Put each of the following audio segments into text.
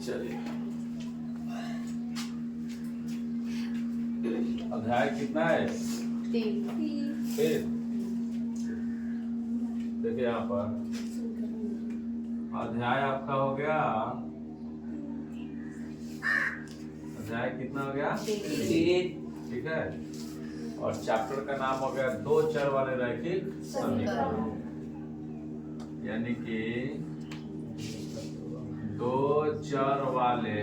चलिए अध्याय कितना है? 3। देखिए यहाँ पर अध्याय आपका हो गया, अध्याय कितना हो गया? 3। ठीक है। और चैप्टर का नाम हो गया दो चर वाले रैखिक समीकरण, यानी कि दो चर वाले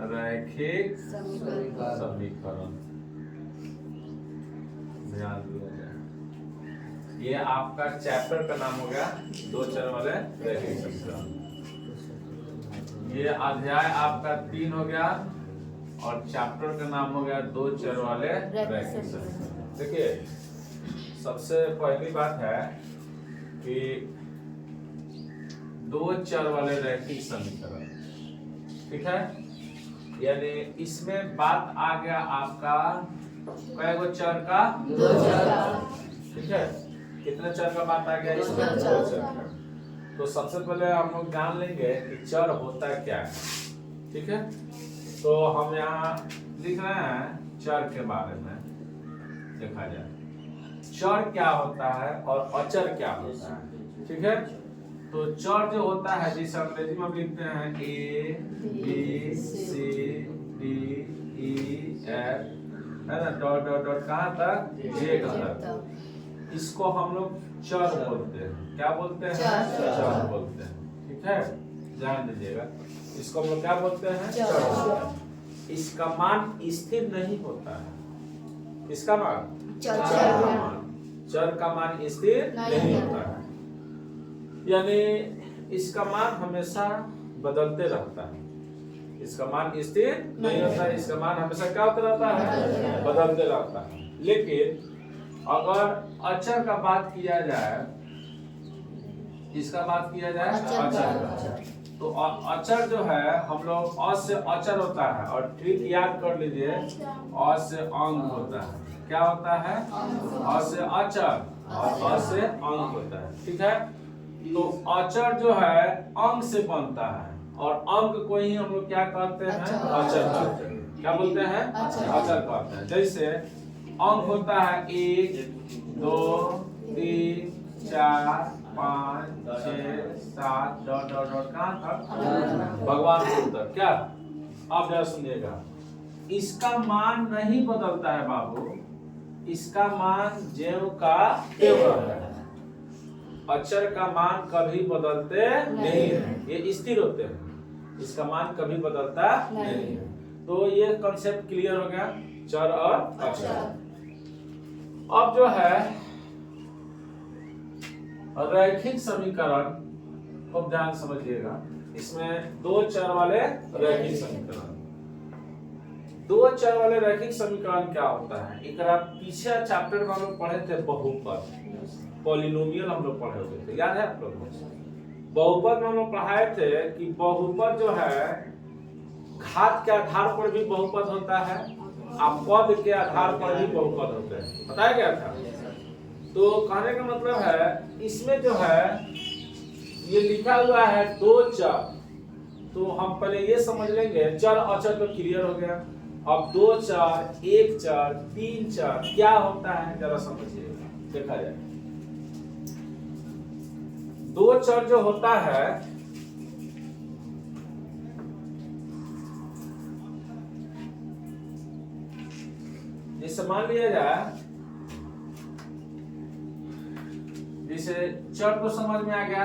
रैखिक समीकरण। ध्यान दिया जाए, ये आपका चैप्टर का नाम हो गया दो चर वाले रैखिक समीकरण। ये अध्याय आपका 3 हो गया और चैप्टर का नाम हो गया दो चर वाले रैखिक समीकरण। देखिए सबसे पहली बात है कि दो चर वाले रैखिक समीकरण, ठीक है, यानी इसमें बात आ गया आपका कई गो चर का? दो चर। ठीक है, कितने चर का बात आ गया इसमें? दो चर। तो सबसे पहले हम लोग जान लेंगे कि चर होता क्या है। ठीक है, तो हम यहाँ लिख रहे हैं चर के बारे में। देखा जाए चर क्या होता है और अचर क्या होता है। ठीक है, तो चर जो होता है जिसे अंग्रेजी में हम लिखते हैं A B C D E F, है ना, डॉट डॉट डॉट कहाँ तक? J तक। इसको हम लोग चर बोलते हैं। क्या बोलते हैं? चर बोलते हैं। ठीक है, ध्यान दीजिएगा, इसको हम लोग क्या बोलते हैं? चर। इसका मान स्थिर नहीं होता है। इसका मान चर का मान स्थिर नहीं होता है, यानी इसका मान हमेशा बदलते रहता है। इसका मान स्थिर नहीं होता है, इसका मान हमेशा क्या होता रहता है? बदलते रहता है। लेकिन अगर अचर का बात किया जाए, इसका बात किया जाए अचर, तो अचर जो है हम लोग अ से अचर होता है, और ट्रिक याद कर लीजिए, अ से अंक होता है। क्या होता है? अ से अचर और अ से अंक होता है। ठीक है, तो अचर जो है अंक से बनता है, और अंक को ही हम लोग क्या कहते हैं? अचर कहते हैं। क्या बोलते हैं? अचर कहते हैं। जैसे अंक होता है 1 2 3 4 5 6 7 डॉट डॉट डॉट कहाँ तक? भगवान तक। क्या आप जरा सुनिएगा, इसका मान नहीं बदलता है बाबू, इसका मान ज्यों का त्यों रहता है। अक्षर का मान कभी बदलते नहीं है, ये स्थिर होते हैं, इसका मान कभी बदलता नहीं है। तो ये कंसेप्ट क्लियर हो गया, चर और अक्षर। अब जो है रैखिक समीकरण को ध्यान समझिएगा, इसमें दो चर वाले रैखिक समीकरण। दो चर वाले रैखिक समीकरण क्या होता है? एक पीछे चैप्टर में हम लोग पढ़े थे बहुपद, पॉलिनोमियल हम लोग पढ़े हुए थे, याद है आप लोगों को? बहुपद में हम लोग पढ़ाए थे कि बहुपद जो है घात के आधार पर भी बहुपद होता है, और पद के आधार पर भी बहुपद होते हैं। बताया गया था। तो कहने का मतलब है इसमें जो है ये लिखा हुआ है दो चर, तो हम पहले ये समझ लेंगे, चर अचर तो क्लियर हो गया। अब दो चर, एक चर, तीन चर क्या होता है जरा समझिएगा। देखा जाए दो चर जो होता है, जैसे मान लिया जाए, जैसे चर तो समझ में आ गया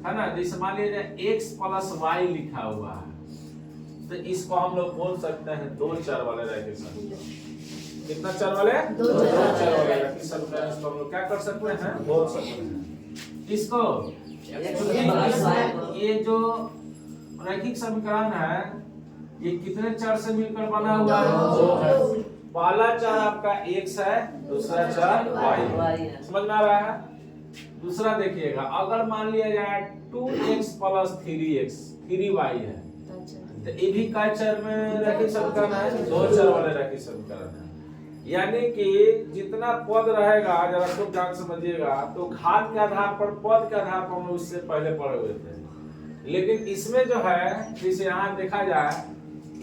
है ना, जैसे मान लिया जाए x प्लस वाई लिखा हुआ है, तो इसको हम लोग बोल सकते हैं दो चर वाले रैखिक समीकरण। कितना चर वाले? दो चर वाले रैखिक समीकरण। इसको हम लोग क्या कर सकते हैं? बोल सकते हैं। इसको ये जो रैखिक समीकरण है ये कितने चर से मिलकर बना हुआ है? दो है। पहला चर आपका x है, दूसरा चर y है। समझ में आ रहा है? दूसरा देखिएगा, अगर मान लिया जाए 2x प्लस 3x 3y है, तो ये भी काय चर में रैखिक समीकरण है? दो चर वाले रैखिक समीकरण है। यानी कि जितना पद रहेगा, जरा खूब ध्यान समझिएगा, तो घात के आधार पर, पद के आधार पर हम उससे पहले पढ़े हुए थे। लेकिन इसमें जो है जैसे यहाँ देखा जाए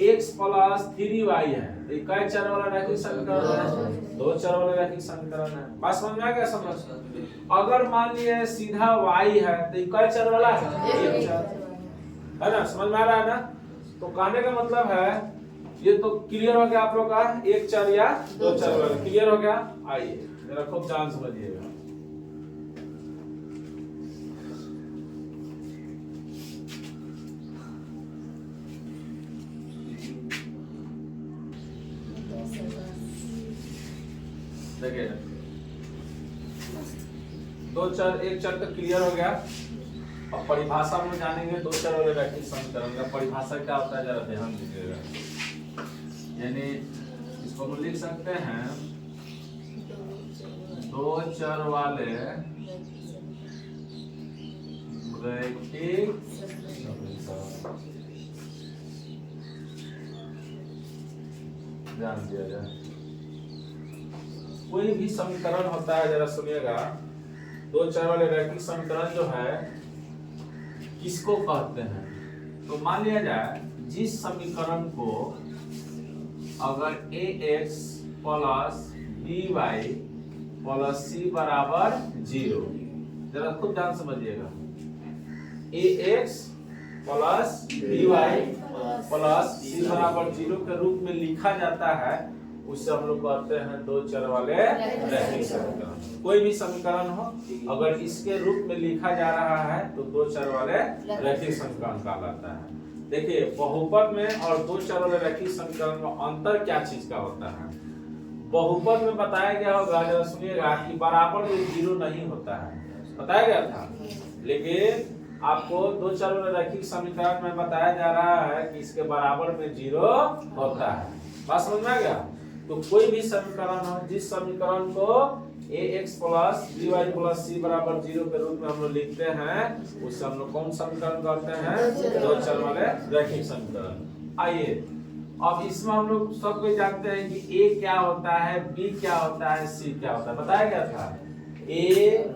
x प्लस 3y है, तो ये कै चर वाला रैखिक समीकरण है? दो चर वाला रैखिक समीकरण है। बात समझ में आ गया? समझ। अगर मान लिया सीधा y है तो ये कै चर वाला है? एक चर है ना, समझ में आ रहा है ना? तो कहने का मतलब है ये तो क्लियर हो गया आप लोग का, एक चर या दो चर वाला क्लियर हो गया। आइए जरा खूब ध्यान समझिएगा। देखिए दो चर एक चर तो क्लियर हो गया। अब परिभाषा में जानेंगे दो चर वाले रैखिक समीकरण का परिभाषा क्या होता है, जरा ध्यान दीजिएगा। यानी इसको हम लिख सकते हैं दो चर वाले रैखिक ध्यान दिया जाए। कोई भी समीकरण होता है, जरा सुनिएगा, दो चर वाले रैखिक समीकरण जो है किसको कहते हैं? तो मान लिया जाए जिस समीकरण को अगर ax plus by plus c बराबर 0, जरा खुद ध्यान समझिएगा, ax plus by plus c बराबर 0 के रूप में लिखा जाता है, उससे हम लोग कहते हैं दो चर वाले रैखिक समीकरण। कोई भी समीकरण हो अगर इसके रूप में लिखा जा रहा है तो दो चर वाले रैखिक समीकरण कहलाता है। देखिए बहुपद में और दो चर वाले रैखिक समीकरण में अंतर क्या चीज का होता है? बहुपद में बताया गया होगा, जरा सुनिएगा, कि बराबर में जीरो नहीं होता है, बताया गया था। लेकिन आपको दो चर वाले रैखिक समीकरण में बताया जा रहा है कि इसके बराबर में जीरो होता है। बात समझ में आ गया? तो कोई भी समीकरण हो जिस समीकरण को ax plus by plus c बराबर 0 के रूप में हम लोग लिखते हैं, उससे हम लोग कौन समीकरण कहते हैं? दो चर वाले रैखिक समीकरण। आइए अब इसमें हम लोग सब कोई जानते हैं कि a क्या होता है, b क्या होता है, c क्या होता है, बताया गया था। a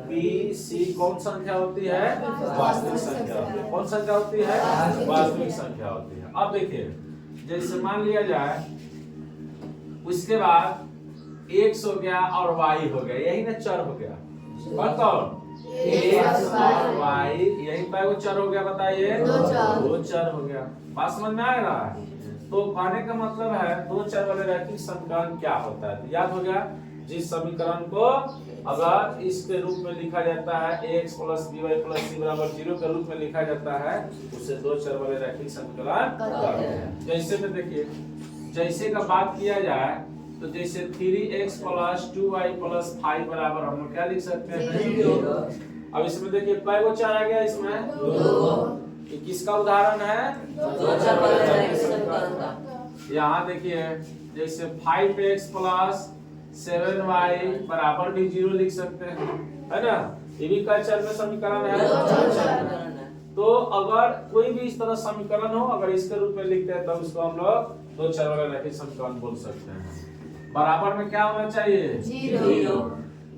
b c कौन संख्या होती है? वास्तविक संख्या होती है। कौन संख्या होती है? वास्तविक संख्या होती है। अब देखिए जैसे मान लिया जाए उसके बाद x हो गया और y हो गया, यही ना चर हो गया। कौन x और y, यही पे चर हो गया, बताइए दो चर हो गया। बात समझ में आ रहा है? तो कहने का मतलब है दो चर वाले रैखिक समीकरण क्या होता है? तो याद हो गया, जिस समीकरण को अगर इसके रूप में लिखा जाता है ax plus by plus c बराबर 0 के रूप में लिखा जाता है, उसे दो चर वाले रैखिक समीकरण कहते हैं। जैसे में देखिए, जैसे का बात किया जाए तो जैसे 3x प्लस 2y प्लस 5 बराबर हम लोग क्या लिख सकते हैं? अब इसमें देखिए कै गो चर आ गया, इसमें दो। ये किसका उदाहरण है? दो चर वाले रैखिक समीकरण का। यहाँ देखिए जैसे 5x प्लस 7y बराबर भी 0 लिख सकते हैं, है ना? ये भी कै चर में समीकरण है। तो अगर कोई भी इस तरह समीकरण हो, अगर इसके रूप में लिखते हैं तब उसको हम लोग दो चर वाला रैखिक समीकरण बोल सकते हैं। बराबर में क्या होना चाहिए? 0।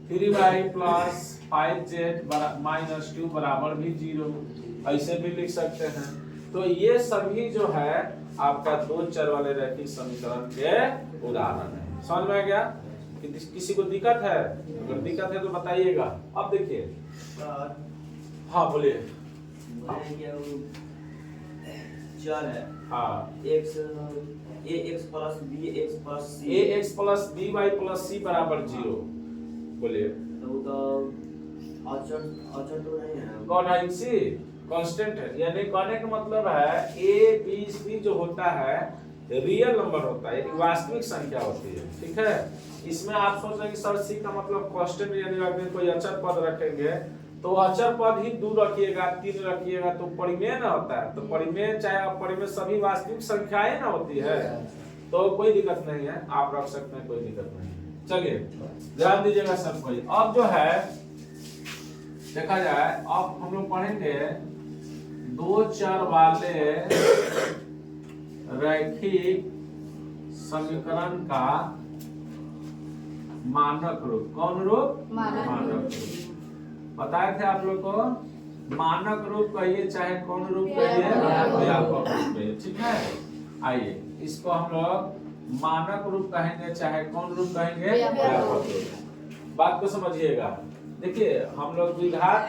3y प्लस 5z माइनस 2 बराबर भी 0, ऐसे भी लिख सकते हैं। तो ये सभी जो है आपका दो चर वाले रैखिक समीकरण के उदाहरण है। समझ में आ गया? किसी को दिक्कत है? अगर दिक्कत है तो बताइएगा। अब देखिए, हाँ बोलिए। चर है ax plus bx plus c, ax plus by plus c बराबर 0, बोलिए। तो अचर तो नहीं है, कौन है? c कांस्टेंट है। यानी कहने का मतलब है a b c जो होता है रियल नंबर होता है, यानी वास्तविक संख्या होती है, ठीक है? इसमें आप सोच रहे हैं कि सर c का मतलब कांस्टेंट, यानी अगर कोई अचर पद रखेंगे तो अचर पद ही 2 रखिएगा, 3 रखिएगा तो परिमेय ना होता है। तो परिमेय चाहे परिमेय सभी वास्तविक संख्याएं ना होती है, तो कोई दिक्कत नहीं है, आप रख सकते हैं, कोई दिक्कत नहीं है। चलिए ध्यान दीजिएगा सब कोई। अब जो है देखा जाए, अब हम लोग पढ़ेंगे दो चर वाले रैखिक समीकरण का मानक रूप। कौन रूप? मानक रूप। बताए थे आप लोग को मानक रूप कहिए चाहे कौन रूप कहिए, व्यापक रूप कहिए, ठीक है। आइए इसको हम लोग मानक रूप कहेंगे चाहे कौन रूप कहेंगे, व्यापक रूप। बात को समझिएगा। देखिए हम लोग द्विघात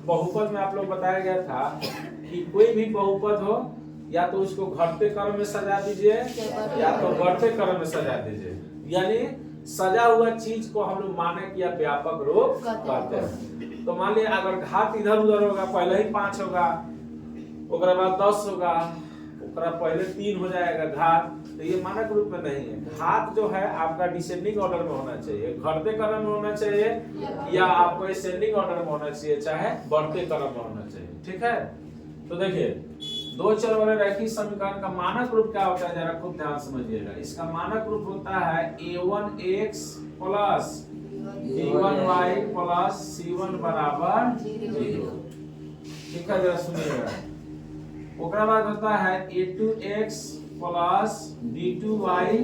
बहुपद में आप लोग बताया गया था कि कोई भी बहुपद हो या तो उसको घटते क्रम में सजा दीजिए या तो बढ़ते क्रम में सजा दीजिए, यानी सजा हुआ चीज को हम लोग मानक या व्यापक रूप कहते हैं। तो मान लिया अगर घात इधर उधर होगा, पहले ही 5 होगा, ओकरा बाद 10 होगा, ओकरा पहले 3 हो जाएगा घात, तो ये मानक रूप में नहीं है। घात जो है आपका डिसेंडिंग ऑर्डर में होना चाहिए, घटते क्रम में होना चाहिए या आपको असेंडिंग ऑर्डर में होना चाहिए चाहे बढ़ते क्रम में होना चाहिए, ठीक है। तो देखिए दो चर वाले रैखिक समीकरण का मानक रूप क्या होता है, जरा खूब ध्यान समझिएगा। इसका मानक रूप होता है a1x plus b1y plus c1 बराबर 0, ठीक है, जरा सुनिएगा। ओकरा बाद होता है a2x plus b2y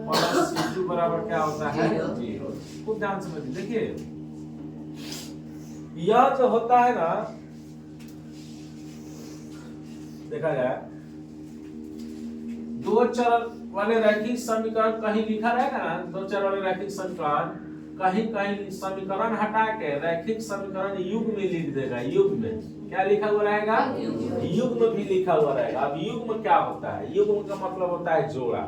plus c2 बराबर क्या होता है 0। खूब ध्यान समझिए। देखिए यह जो होता है ना, देखा जाए दो चर वाले रैखिक समीकरण कहीं लिखा रहेगा ना, दो चर वाले रैखिक समीकरण कहीं कहीं समीकरण हटा के रैखिक समीकरण युग्म में लिख देगा। युग्म में क्या लिखा हुआ रहेगा, युग्म भी लिखा हुआ रहेगा। अब युग्म क्या होता है, युग्म का मतलब होता है जोड़ा।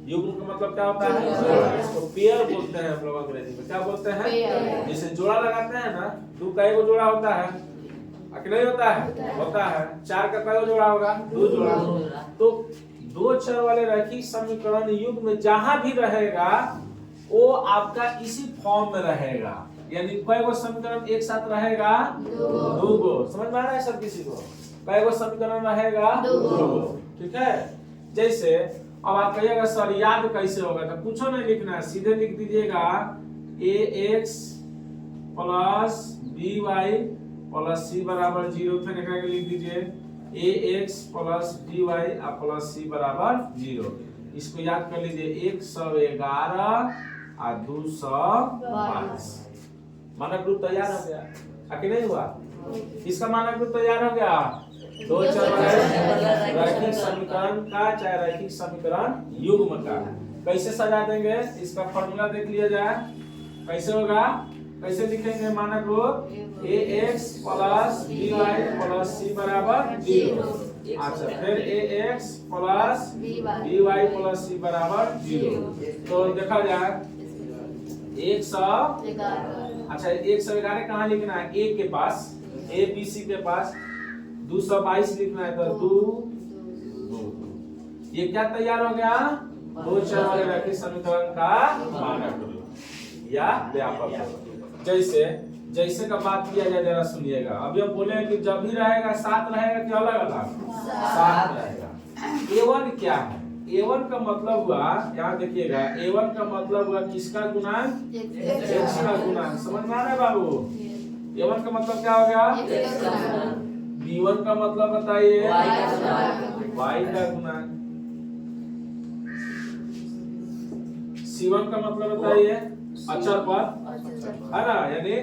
युग्म का मतलब क्या होता है, जोड़ा। इसको पेयर बोलते हैं हम लोग अंग्रेजी में, क्या बोलते हैं, जैसे जोड़ा लगाते हैं ना, दो का एक जोड़ा होता है, अकेले होता है, होता है। 4 का कई जोड़ा होगा, 2 जोड़ा। तो दो चर वाले रैखिक समीकरण युग्म में जहां भी रहेगा वो आपका इसी फॉर्म में रहेगा, यानी कई गो समीकरण एक साथ रहेगा, 2 गो। समझ में आ रहा है सब किसी को, कई गो समीकरण रहेगा, 2 गो, ठीक है। जैसे अब आप कहिएगा सर याद कैसे होगा, तो कुछ नहीं लिखना है, सीधे लिख दीजिएगा ax plus by plus c बराबर 0, फिर एकरा के लिख दीजिए ax plus dy plus c बराबर 0। इसको याद कर लीजिए 111 और 222। मानक रूप तैयार हो गया, आगे नहीं हुआ, इसका मानक रूप तैयार हो गया। दो चर वाले रैखिक समीकरण का चाहे रैखिक समीकरण युग्म का कैसे सजा देंगे, इसका फॉर्मूला देख लिया जाए। कैसे होगा, कैसे लिखेंगे मानक रूप, ax plus by plus c बराबर 0। अच्छा, फिर ax plus by plus c बराबर 0। तो देखा जाए 111, अच्छा 111 कहाँ लिखना है, a के पास, a b c के पास, 222 लिखना है, तो 2 ये क्या तैयार हो गया, दो चर वाले रैखिक समीकरण का मानक रूप या व्यापक रूप। जैसे जैसे का बात किया जाए, जरा सुनिएगा। अभी हम बोले कि जब भी रहेगा साथ रहेगा कि अलग अलग, साथ रहेगा। a1 क्या है, a1 का मतलब हुआ, यहाँ देखिएगा a1 का मतलब हुआ किसका गुणांक, x का गुणांक। समझ में आ रहा है बाबू, a1 का मतलब क्या हो गया, b1 का मतलब बताइए, y का गुणांक। c1 का मतलब बताइए, अचर पद है ना, यानी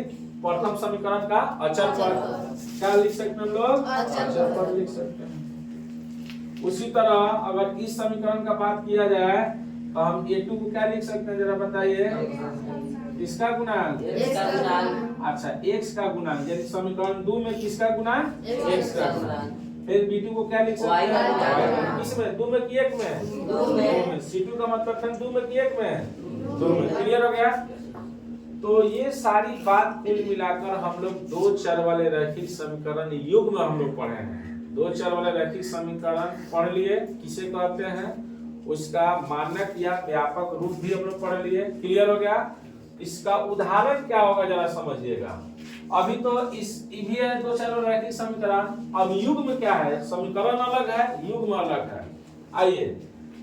प्रथम समीकरण का अचर पद। क्या लिख सकते हैं हम लोग, अचर पद लिख सकते हैं। उसी तरह अगर इस समीकरण का बात किया जाए तो हम a2 को क्या लिख सकते हैं, जरा बताइए, किसका गुणांक, अच्छा x का गुणांक, यानी समीकरण 2 में किसका गुणांक, x का गुणांक। फिर b2 को क्या लिख सकते हैं, किसमें, 2 में कि 1 में, 2 में। c2 का मतलब था 2 में कि 1 में, 2 में। क्लियर हो गया। तो ये सारी बात कुल मिलाकर हम लोग दो चर वाले रैखिक समीकरण युग्म हम लोग पढ़े हैं। दो चर वाले रैखिक समीकरण पढ़ लिए, किसे कहते हैं, उसका मानक या व्यापक रूप भी हम लोग पढ़ लिए। क्लियर हो गया। इसका उदाहरण क्या होगा जरा समझिएगा। अभी तो इस भी है दो चर वाले रैखिक समीकरण, अब युग्म क्या है, समीकरण अलग है, युग्म अलग है। आइए,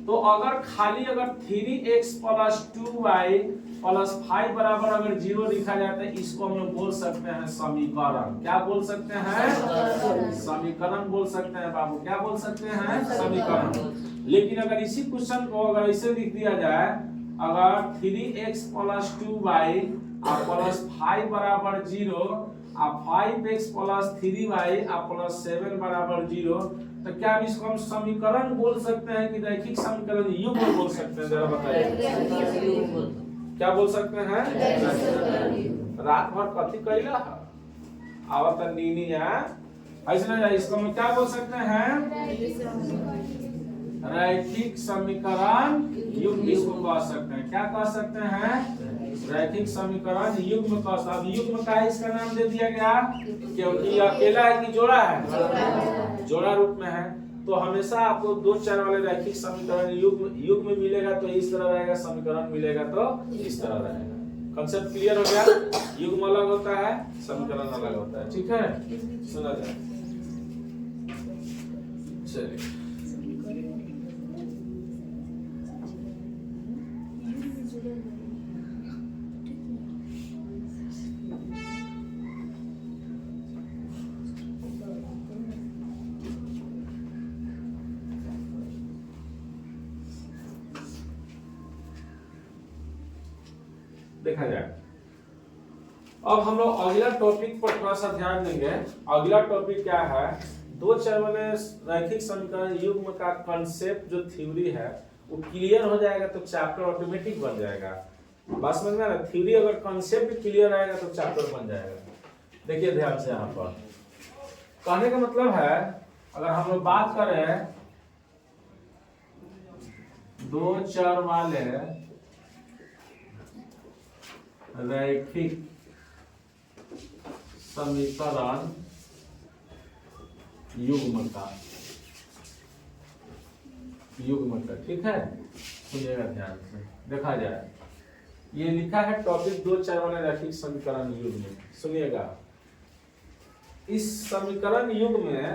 तो अगर खाली अगर 3x प्लस 2y प्लस 5 बराबर अगर 0 लिखा जाता है, इसको हम लोग बोल सकते हैं समीकरण। क्या बोल सकते हैं, समीकरण बोल सकते हैं बाबू, क्या बोल सकते हैं, समीकरण। लेकिन अगर इसी क्वेश्चन को अगर ऐसे लिख दिया जाए, अगर 3x प्लस 2y प्लस 5 बराबर 0 अब 5x प्लस 3y अब प्लस 7 बराबर 0, तो क्या अब इसको हम समीकरण बोल सकते हैं कि रैखिक समीकरण युग्म बोल सकते हैं? जरा बताइए क्या बोल सकते हैं? रात भर कथी कैला आवत नीनी या ऐसे ना, इसको हम क्या बोल सकते हैं? रैखिक समीकरण युग्म इसको कह सकते हैं। क्या कह सकते हैं? रैखिक समीकरण युग्म कह सकते हैं। अब युग्म का इसका नाम दे दिया गया क्योंकि अकेला है कि जोड़ा है? जोड़ा रूप में है। तो हमेशा आपको दो चर वाले रैखिक समीकरण युग्म मिलेगा तो इस तरह रहेगा, समीकरण मिलेगा तो इस तरह रहेगा। कंसेप्ट क्लियर हो गया? युग्म अलग होता है, समीकरण अलग होता है। ठीक है, सुना जाए। चलिए देखा जाए। अब हम लोग अगला टॉपिक पर थोड़ा सा ध्यान देंगे। अगला टॉपिक क्या है? दो चर वाले रैखिक समीकरण युग्म का कॉन्सेप्ट जो थ्योरी है वो क्लियर हो जाएगा तो चैप्टर ऑटोमेटिक बन जाएगा। बात समझ में आ रहा है? थ्योरी अगर कॉन्सेप्ट क्लियर आएगा तो चैप्टर बन जाएगा। देखिए ध्यान से, यहाँ पर कहने का मतलब है अगर हम लोग बात करें दो चर वाले रैखिक समीकरण युग्म का, ठीक है, सुनिएगा ध्यान से। देखा जाए, ये लिखा है टॉपिक दो चर वाले रैखिक समीकरण युग्म। सुनिएगा, इस समीकरण युग्म में,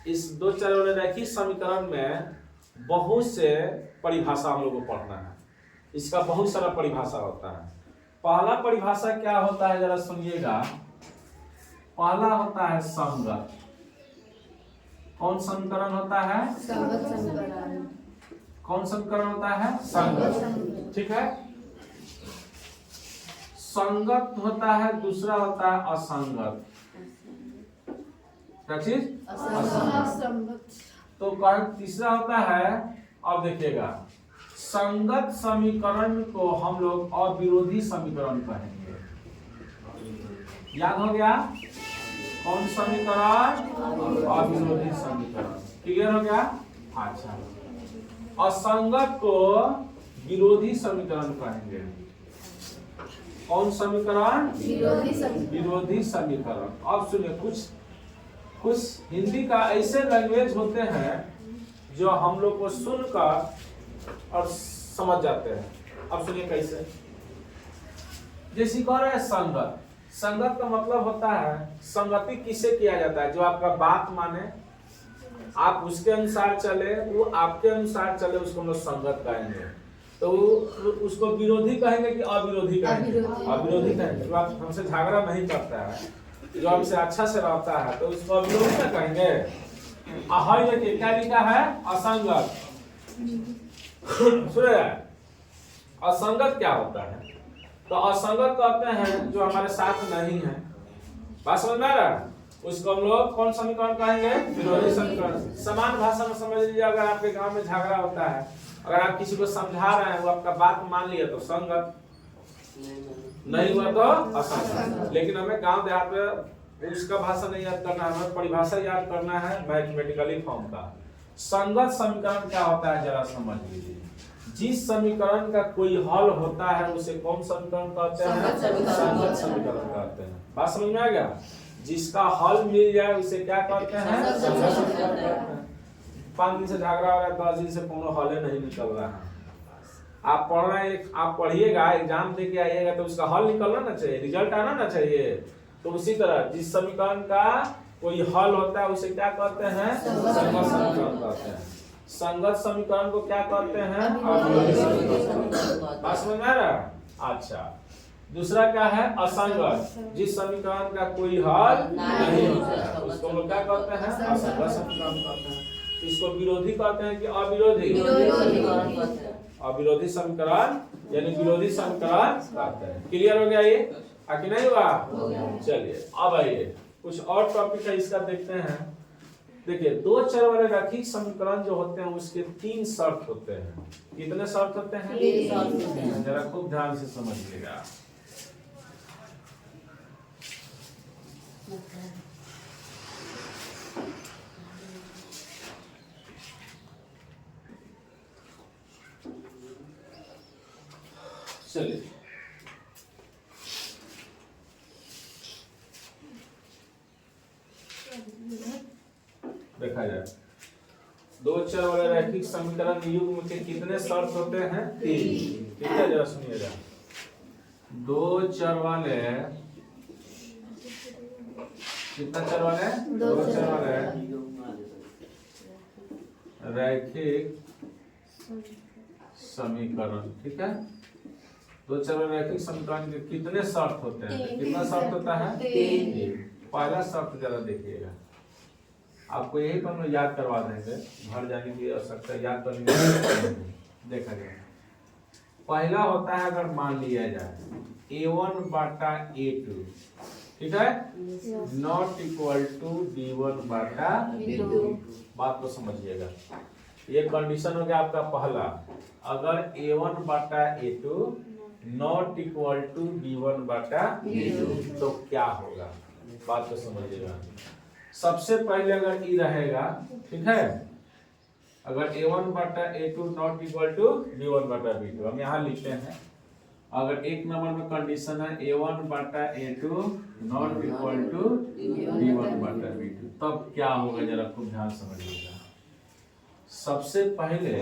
इस दो चर वाले रैखिक समीकरण में बहुत से परिभाषा हम लोग को पढ़ना है। इसका बहुत सारा परिभाषा होता है। पहला परिभाषा क्या होता है जरा सुनिएगा। पहला होता है संगत। कौन समीकरण होता है? संगत समीकरण। कौन समीकरण होता है? संगत। ठीक है, संगत होता है। दूसरा होता है असंगत। क्या चीज? असंगत। तो तीसरा होता है, अब देखिएगा, संगत समीकरण को हम लोग अविरोधी समीकरण कहेंगे। याद हो गया? कौन समीकरण? अविरोधी समीकरण। क्लियर हो गया? अच्छा, असंगत को विरोधी समीकरण कहेंगे। कौन समीकरण? विरोधी समीकरण। अब सुनिए, कुछ हिंदी का ऐसे लैंग्वेज होते हैं जो हम लोग को सुनकर और समझ जाते हैं। अब सुनिए कैसे। जैसे कह रहे हैं संगत। संगत का मतलब होता है, संगति किसे किया जाता है? जो आपका बात माने, आप उसके अनुसार चले, वो आपके अनुसार चले, उसको हम लोग संगत कहेंगे। तो उसको विरोधी कहेंगे कि अविरोधी कहेंगे? अविरोधी कहेंगे। जो आप हमसे झगड़ा नहीं करता है, जो हमसे अच्छा से रहता है, तो उसको अविरोधी ना कहेंगे। देखिए क्या लिखा है? असंगत। सुनिए, असंगत क्या होता है? तो असंगत कहते हैं जो हमारे साथ नहीं है। बात समझ में आ रहा है? उसको हम लोग कौन समीकरण कहेंगे? विरोधी समीकरण। समान भाषा में समझ लीजिए, अगर आपके गांव में झगड़ा होता है, अगर आप किसी को समझा रहे हैं, वो आपका बात मान लिया तो संगत, नहीं हुआ तो असंगत। लेकिन हमें गांव देहात में उसका भाषा नहीं याद करना है, हमें परिभाषा याद करना है मैथमेटिकली फॉर्म का। संगत समीकरण क्या होता है जरा समझ लीजिए। जिस समीकरण का कोई हल होता है उसे कौन समीकरण कहते हैं? संगत समीकरण कहते हैं। बात समझ में आ गया? जिसका हल मिल जाए उसे क्या कहते हैं? संगत समीकरण कहते हैं। 5 दिन से झगड़ा हो रहा है, 10 दिन से कोनो हल नहीं निकल रहा है। आप पढ़ रहे हैं, आप पढ़िएगा, एग्जाम दे के आइएगा तो उसका हल निकलना ना चाहिए, रिजल्ट आना ना चाहिए। तो उसी तरह जिस समीकरण का कोई हल होता है उसे क्या कहते हैं? संगत समीकरण कहते हैं। संगत समीकरण को क्या कहते हैं? अविरोधी समीकरण। बात समझ में आ रहा है? अच्छा, दूसरा क्या है? असंगत। जिस समीकरण का कोई हल नहीं होता है उसको हम क्या कहते हैं? असंगत समीकरण कहते हैं। इसको विरोधी कहते हैं कि अविरोधी? अविरोधी समीकरण यानी विरोधी समीकरण कहते हैं। क्लियर हो गया ये? आगे नहीं हुआ? हो गया। चलिए अब आइए कुछ और टॉपिक है इसका देखते हैं। देखिए दो चर वाले रैखिक समीकरण जो होते हैं उसके 3 शर्त होते हैं। कितने शर्त होते हैं? 3 शर्त होते हैं। जरा खूब ध्यान से समझिएगा। चलिए देखा जाए दो चर वाले रैखिक समीकरण युग्म के कितने शर्त होते हैं? 3। ठीक है जरा सुनिएगा। दो चर वाले कितना चर वाले? दो दो चर चर वाले रैखिक समीकरण। ठीक है दो चर वाले रैखिक समीकरण के कितने शर्त होते हैं? कितना शर्त होता है? 3। पहला शर्त जरा देखिएगा, आपको यही पर हम याद करवा देंगे, घर जाने की आवश्यकता याद करने की। देखा जाए पहला होता है अगर मान लिया जाए A1 बाटा A2 ठीक है नॉट इक्वल टू D1 बाटा D2। बात को समझिएगा, ये कंडीशन हो गया आपका पहला। अगर A1 बाटा A2 not equal to D1 बाटा D2 तो क्या होगा? बात को समझिएगा। सबसे पहले अगर ई रहेगा, ठीक है, अगर A1 बाटा A2 not equal to B1 बाटा B2, हम यहाँ लिखते हैं अगर एक नंबर में कंडीशन है A1 बाटा A2 not equal to B1 बाटा B2, तब क्या होगा जरा खूब ध्यान समझिएगा। सबसे पहले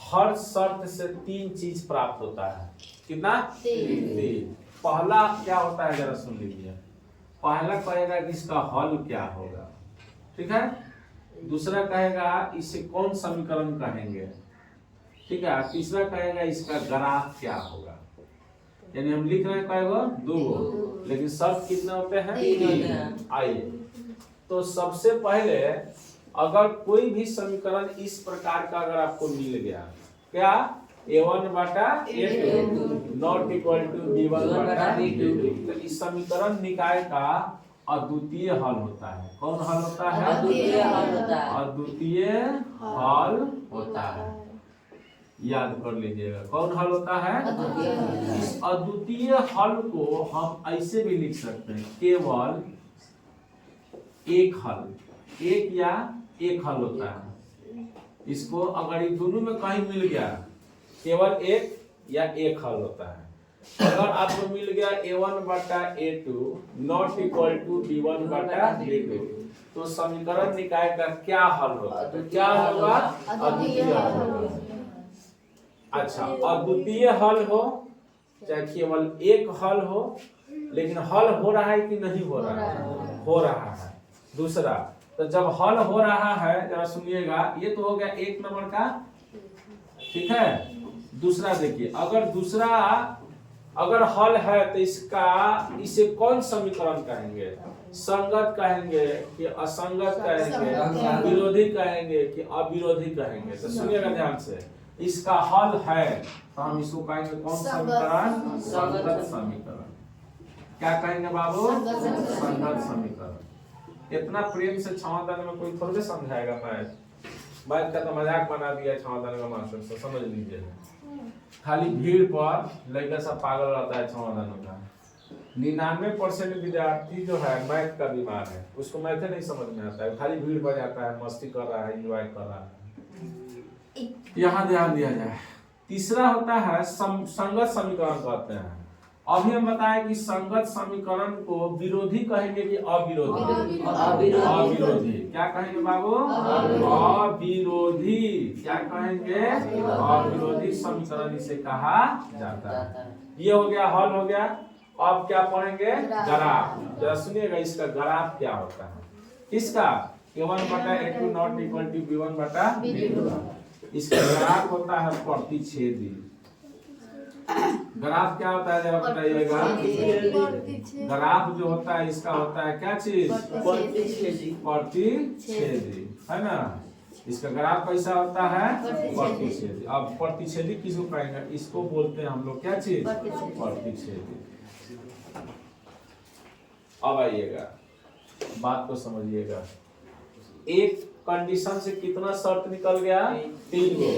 हर शर्त से 3 चीज प्राप्त होता है। कितना? 3। पहला क्या होता है जरा सुन लीजिए। पहला कहेगा कि इसका हल क्या होगा, ठीक है। दूसरा कहेगा इसे कौन समीकरण कहेंगे, ठीक है। तीसरा कहेगा इसका ग्राफ क्या होगा। यानी हम लिख रहे हैं कहेगा 2, लेकिन शर्त कितने होते हैं? 3। आइए तो सबसे पहले अगर कोई भी समीकरण इस प्रकार का अगर आपको मिल गया, क्या A1 बाटा A2 not equal to B1 बाटा B2, तो इस समीकरण निकाय का अद्वितीय हल होता है। कौन हल होता है? अद्वितीय हल होता है। अद्वितीय हल होता है, याद कर लीजिएगा। कौन हल होता है? अद्वितीय हल। इस अद्वितीय हल को हम ऐसे भी लिख सकते हैं, केवल एक हल, एक या एक हल होता है। इसको अगर ये दोनों में कहीं मिल गया, केवल एक या एक हल होता है। अगर आपको मिल गया A1 बाटा A2 not equal to B1 बाटा B2, तो समीकरण निकाय का क्या हल होगा? तो क्या होगा? अद्वितीय हल होगा। अच्छा, अद्वितीय हल हो चाहे केवल एक हल हो, लेकिन हल हो रहा है कि नहीं हो रहा है? हो रहा है। दूसरा, तो जब हल हो रहा है जरा सुनिएगा, ये तो हो गया एक नंबर का, ठीक है। दूसरा देखिए, अगर हल है तो इसे कौन समीकरण कहेंगे? संगत कहेंगे कि असंगत कहेंगे, विरोधी कहेंगे कि अविरोधी कहेंगे? तो सुनिएगा ध्यान से, इसका हल है तो हम इसको कहेंगे कौन समीकरण? संगत समीकरण। क्या कहेंगे बाबू? संगत समीकरण। इतना प्रेम से क्षमादान में कोई थोड़े समझाएगा। मैथ का तो मजाक बना दिया क्षमादान का मास्टर से, समझ लीजिए। खाली भीड़ पर लड़का सब पागल रहता है क्षमादान का। 99% विद्यार्थी जो है मैथ का बीमार है, उसको मैथ नहीं समझ में आता है, खाली भीड़ पर जाता है, मस्ती कर रहा है, एंजॉय कर रहा है। यहाँ ध्यान दिया जाए। तीसरा होता है संगत समीकरण कहते हैं। अभी हम बताएं कि संगत समीकरण को विरोधी कहेंगे कि अविरोधी? अविरोधी। क्या कहेंगे बाबू? अविरोधी। क्या कहेंगे? अविरोधी समीकरण इसे कहा जाता है। ये हो गया, हल हो गया। अब क्या पढ़ेंगे? ग्राफ। जरा सुनिएगा, इसका ग्राफ क्या होता है? इसका A1 बटा A2 not equal to B1 बटा B2। इसका ग्राफ होता है प्रतिच्छेदी। ग्राफ क्या होता है जरा बताइएगा। ग्राफ जो होता है इसका होता है क्या चीज? प्रतिच्छेदी, है ना। इसका ग्राफ कैसा होता है? प्रतिच्छेदी। अब प्रतिच्छेदी किसको कहेंगे? इसको बोलते हैं हम लोग क्या चीज? प्रतिच्छेदी। अब आइएगा, बात को समझिएगा। एक कंडीशन से कितना शर्त निकल गया? 3 गो।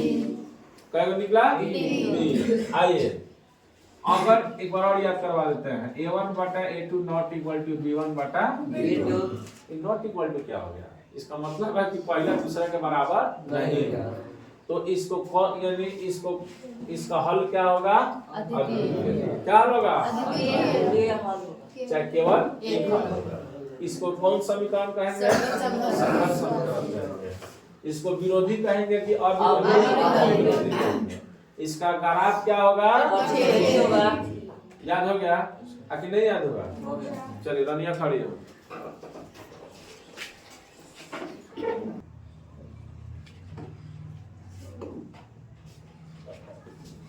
कै गो निकला? 3। आइए अगर एक बार और याद करवा देते हैं। A1 बटा A2 not equal to B1 बटा B2। नॉट इक्वल टू क्या हो गया? इसका मतलब है कि पहला दूसरा के बराबर नहीं है। तो इसको यानी इसको इसका हल क्या होगा? क्या हल होगा? चाहे केवल एक हल होगा। इसको कौन समीकरण कहेंगे? संगत समीकरण कहेंगे। इसको विरोधी कहेंगे कि अविरोधी कहेंगे। इसका ग्राफ क्या होगा? याद हो गया? आखिर नहीं याद होगा? चलिए रनिया खड़ी हो।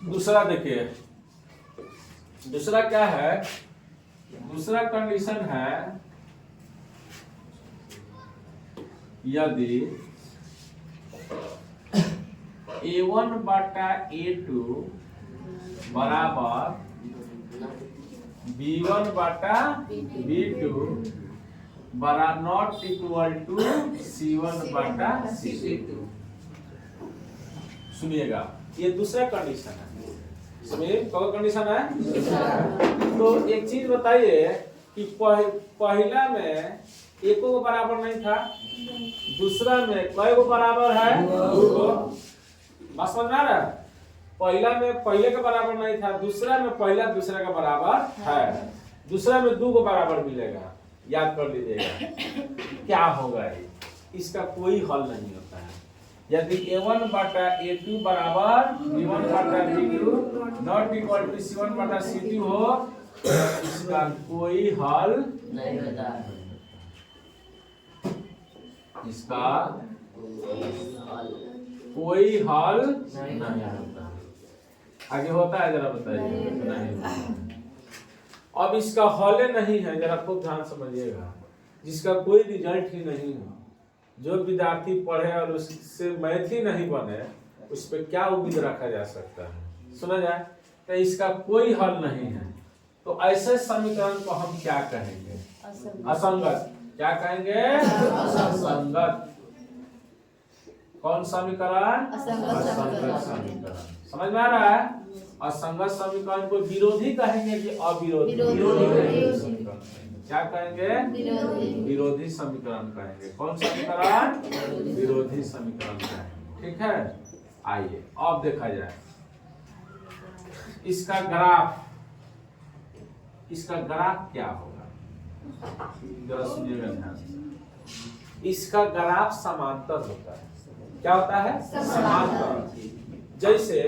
दूसरा देखिए, दूसरा क्या है? दूसरा कंडीशन है यदि A1 बटा A2 बराबर B1 बटा B2 बरा नॉट इक्वल टू C1 बटा C2। सुनिएगा, ये दूसरा कंडीशन है। सुनिए, कौन कंडीशन है? तो एक चीज बताइए कि पहला में एको को बराबर नहीं था, दूसरा में कई को बराबर है? 2 को। बात समझ में आ रहा है? पहला में पहले के बराबर नहीं था, दूसरा में पहला दूसरे का बराबर है, दूसरा में 2 को बराबर मिलेगा। याद कर लीजिएगा क्या होगा। इसका कोई हल नहीं होता है। यदि A1 बटा A2 बराबर B1 बटा B2 not equal to C1 बटा C2 हो, इसका कोई हल नहीं होता। इसका कोई हल नहीं होता। आगे होता है? जरा बताइए। नहीं। अब इसका हल नहीं है, जरा खूब ध्यान समझिएगा। जिसका कोई रिजल्ट ही नहीं है, जो विद्यार्थी पढ़े और उससे मैथ ही नहीं बने, उस पर क्या उम्मीद रखा जा सकता है? सुना जाए तो इसका कोई हल नहीं है। तो ऐसे समीकरण को हम क्या कहेंगे? असंगत। क्या कहेंगे? असंगत। कौन समीकरण? असंगत समीकरण। समझ में आ रहा है? असंगत समीकरण को विरोधी कहेंगे कि अविरोधी? समीकरण क्या कहेंगे? विरोधी समीकरण कहेंगे। कौन समीकरण? विरोधी समीकरण कहेंगे। ठीक है, आइए अब देखा जाए इसका ग्राफ। इसका ग्राफ क्या होगा? जरा सुनिएगा ध्यान से। इसका ग्राफ समांतर होता है। क्या होता है? समांतर। जैसे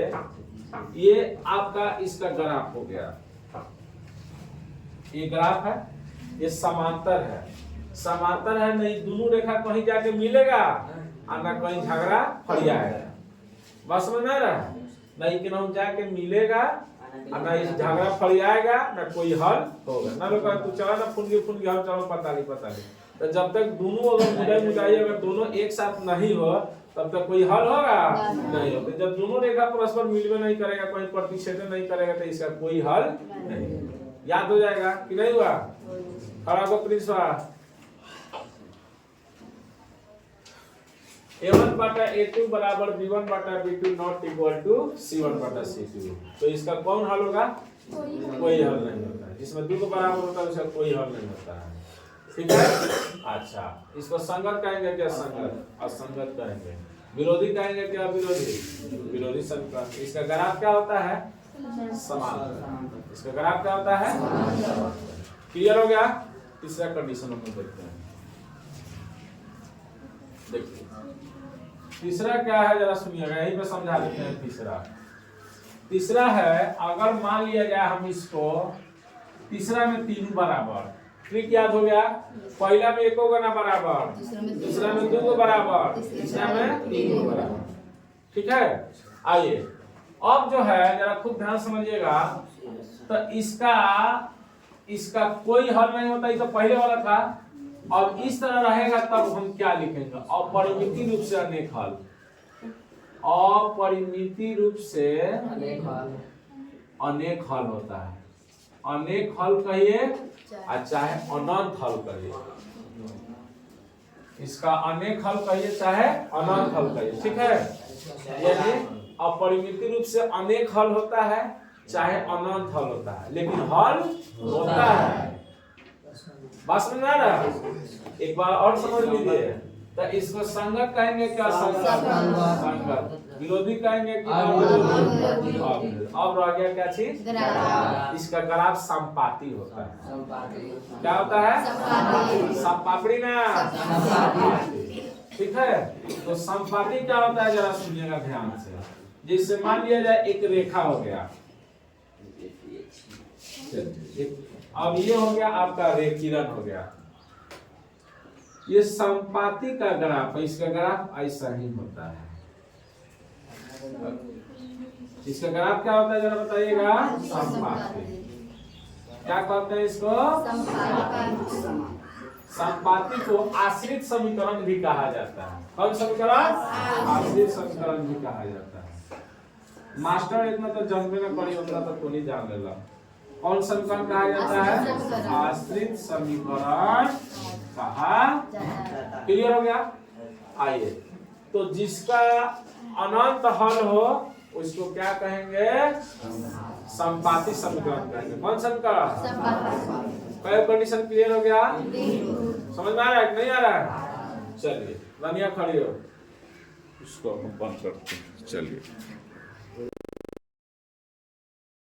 ये आपका इसका ग्राफ हो गया, ये ग्राफ है, ये समांतर है। समांतर है, नहीं दोनों रेखा कहीं जाके मिलेगा और ना कहीं झगड़ा फरियाएगा। बात समझ में आ रहा है? नहीं कि ना जाके मिलेगा और ना इस झगड़ा फरियाएगा, ना कोई हल होगा। ना लोग तू चला ना फुन के हम चलो पता नहीं। तो जब तक दोनों अगर मुदाई अगर दोनों एक साथ नहीं हो, तब तक कोई हल होगा? नहीं होगा। जब दोनों रेखा परस्पर मिलवे नहीं करेगा, कहीं प्रतिच्छेदन नहीं करेगा, तो इसका कोई हल नहीं। याद हो जाएगा कि नहीं हुआ? खड़ा को प्रिंस A1 बटा A2 बराबर B1 बटा B2 not equal to C1 बटा C2। तो इसका कौन हल होगा? कोई हल नहीं होता है। जिसमें 2 को बराबर होता है उसका कोई हल नहीं होता है। ठीक है? अच्छा, इसको संगत कहेंगे क्या? संगत। असंगत कहेंगे। विरोधी कहेंगे क्या? विरोधी। विरोधी समीकरण। इसका ग्राफ क्या होता है? समांतर। इसका ग्राफ क्या होता है? क्लियर हो गया? तीसरा कंडीशन हम देखते हैं। देखिए तीसरा क्या है, जरा सुनिएगा, यहीं पे समझा देते हैं। तीसरा है, अगर मान लिया जाए हम इसको तीसरा में 3 बराबर। ट्रिक याद हो गया? पहला में 1 को ना बराबर, दूसरा में 2 को बराबर, तीसरा में 3 को बराबर। ठीक है, आइए अब जो है जरा खूब ध्यान समझिएगा। तो इसका कोई हल नहीं होता। ये तो पहले वाला था, अब इस तरह रहेगा तब हम क्या लिखेंगे? अपरिमित रूप से अनेक हल, अपरिमित रूप से अनेक हल होता है। अनेक हल कहिए और चाहे अनंत हल कहिए, इसका अनेक हल कहिए चाहे अनंत हल कहिए, ठीक है। यानी अपरिमित रूप से अनेक हल होता है चाहे अनंत हल होता है, लेकिन हल होता है। बात समझ में आ रहा है? एक बार और समझ लीजिए। तो इसको संगत कहेंगे क्या? संगत। विरोधी कहेंगे कि अब रह गया क्या चीज? इसका ग्राफ संपाती होता है। क्या होता है? संपापड़ी ना, ठीक है। तो संपाती क्या होता है जरा सुनिएगा ध्यान से। जैसे मान लिया जाए एक रेखा हो गया, अब ये हो गया आपका रेखीरन हो गया, ये संपाती का ग्राफ है। इसका ग्राफ ऐसा ही होता है। इसका ग्राफ क्या होता है जरा बताइएगा? संपाती। क्या कहते हैं इसको? संपाती को आश्रित समीकरण भी कहा जाता है। कौन समीकरण? आश्रित समीकरण भी कहा जाता है। मास्टर इतना तो जानबे ना करी, उतना तो कोई जान लेला। कौन समीकरण कहा जाता है? आश्रित समीकरण कहा। क्लियर हो गया? आइए, तो जिसका अनंत हल हो उसको क्या कहेंगे? संपाती समीकरण कहेंगे। कौन समीकरण? कई कंडीशन क्लियर हो गया? समझ में आ रहा है कि नहीं आ रहा है? चलिए, रनिया खड़ी हो, उसको हम बंद करते हैं। चलिए।